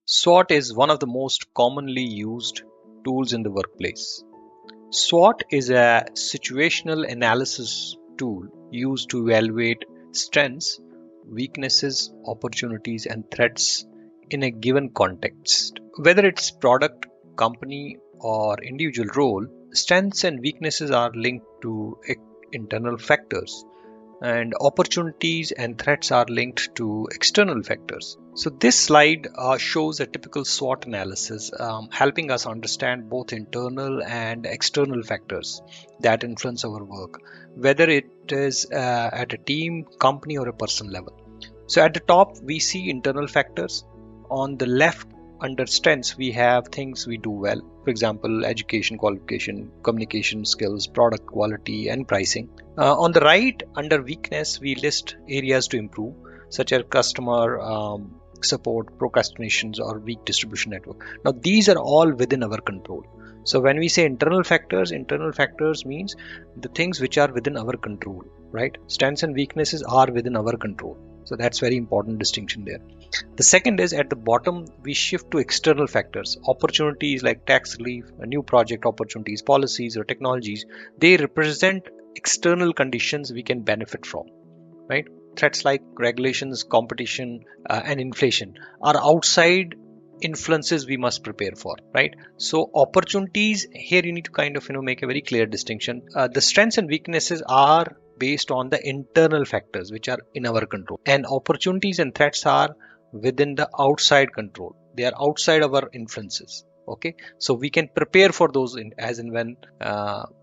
SWOT is one of the most commonly used tools in the workplace. SWOT is a situational analysis tool used to evaluate strengths, weaknesses, opportunities, and threats in a given context. Whether it's product, company, or individual role, strengths and weaknesses are linked to internal factors, and opportunities and threats are linked to external factors. So this slide shows a typical SWOT analysis, helping us understand both internal and external factors that influence our work, whether it is at a team, company, or a person level. So at the top, we see internal factors. On the left, under strengths, we have things we do well. For example, education, qualification, communication skills, product quality, and pricing. On the right, under weakness, we list areas to improve, such as customer support, procrastinations, or weak distribution network. Now, these are all within our control. So when we say internal factors means the things which are within our control, right? Strengths and weaknesses are within our control. So that's very important distinction there. The second is at the bottom, we shift to external factors. Opportunities like tax relief, new project opportunities, policies, or technologies, they represent external conditions we can benefit from, right? Threats like regulations, competition, and inflation are outside influences we must prepare for, right? So opportunities here, you need to kind of make a very clear distinction. The strengths and weaknesses are based on the internal factors which are in our control, and opportunities and threats are within the outside control. They are outside our influences. Okay, so we can prepare for those as and when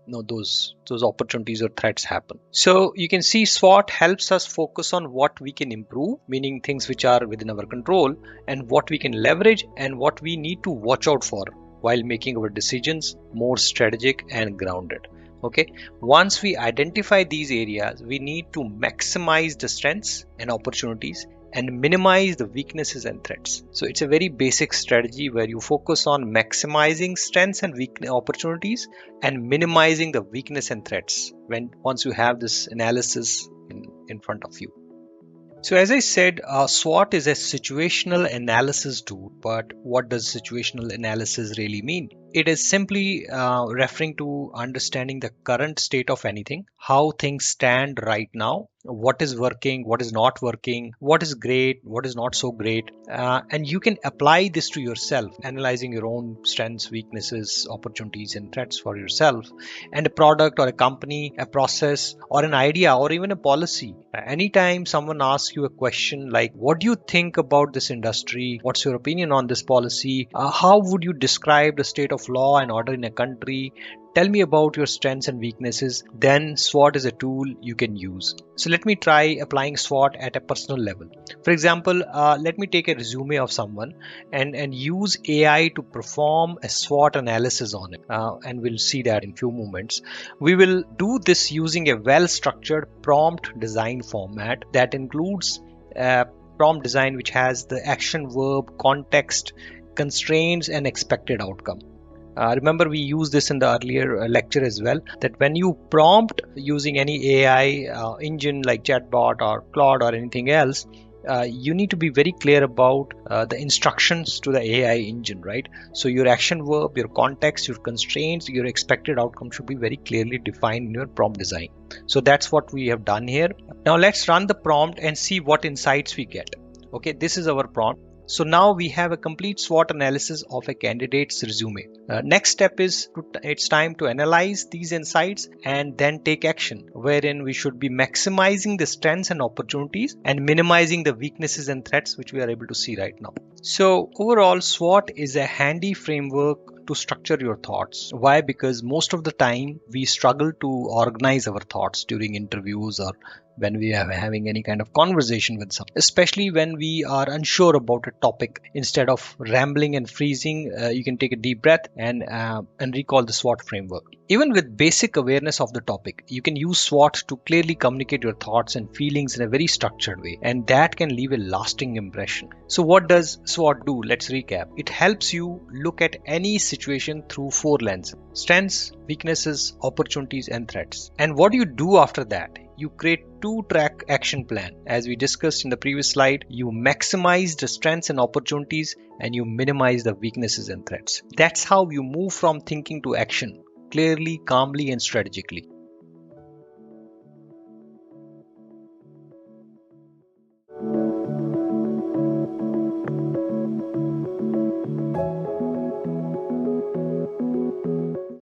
those opportunities or threats happen. So you can see SWOT helps us focus on what we can improve, meaning things which are within our control, and what we can leverage and what we need to watch out for while making our decisions more strategic and grounded. Okay, once we identify these areas, we need to maximize the strengths and opportunities and minimize the weaknesses and threats. So it's a very basic strategy where you focus on maximizing strengths and opportunities and minimizing the weakness and threats once you have this analysis in front of you. So as I said, SWOT is a situational analysis tool, but what does situational analysis really mean? It is simply referring to understanding the current state of anything, how things stand right now, what is working, what is not working, what is great, what is not so great. And you can apply this to yourself, analyzing your own strengths, weaknesses, opportunities, and threats for yourself, and a product or a company, a process or an idea or even a policy. Anytime someone asks you a question like, what do you think about this industry? What's your opinion on this policy? How would you describe the state of law and order in a country? Tell me about your strengths and weaknesses. Then SWOT is a tool you can use. So let me try applying SWOT at a personal level. For example, let me take a resume of someone and use AI to perform a SWOT analysis on it. And we'll see that in few moments. We will do this using a well-structured prompt design format that includes a prompt design which has the action, verb, context, constraints, and expected outcome. Remember, we used this in the earlier lecture as well, that when you prompt using any AI engine like chatbot or Claude or anything else, you need to be very clear about the instructions to the AI engine, right? So your action, verb, your context, your constraints, your expected outcome should be very clearly defined in your prompt design. So that's what we have done here. Now let's run the prompt and see what insights we get. Okay, this is our prompt. So now we have a complete SWOT analysis of a candidate's resume. Next step is it's time to analyze these insights and then take action, wherein we should be maximizing the strengths and opportunities and minimizing the weaknesses and threats which we are able to see right now. So overall, SWOT is a handy framework to structure your thoughts. Why? Because most of the time we struggle to organize our thoughts during interviews or when we are having any kind of conversation with someone, especially when we are unsure about a topic. Instead of rambling and freezing, you can take a deep breath and recall the SWOT framework. Even with basic awareness of the topic, you can use SWOT to clearly communicate your thoughts and feelings in a very structured way, and that can leave a lasting impression. So what does SWOT do? Let's recap. It helps you look at any situation through 4 lenses. Strengths, weaknesses, opportunities, and threats. And what do you do after that? You create two-track action plan. As we discussed in the previous slide, you maximize the strengths and opportunities and you minimize the weaknesses and threats. That's how you move from thinking to action, clearly, calmly, and strategically.